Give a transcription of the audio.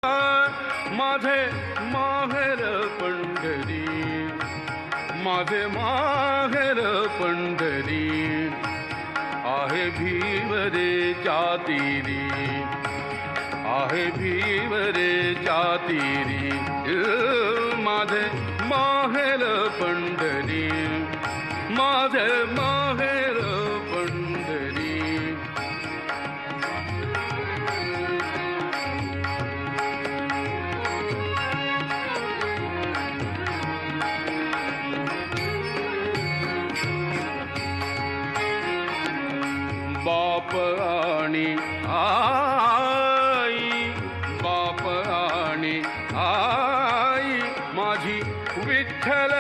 माझे माहेर पंढरी, माझे माहेर पंढरी, आहे भीवरे तीरी, आहे भीवरे तीरी, माझे माहेर पंढरी, माझे माहेर पंढरी. बाप आणि आई, बाप आणि आई, माझी विठ्ठल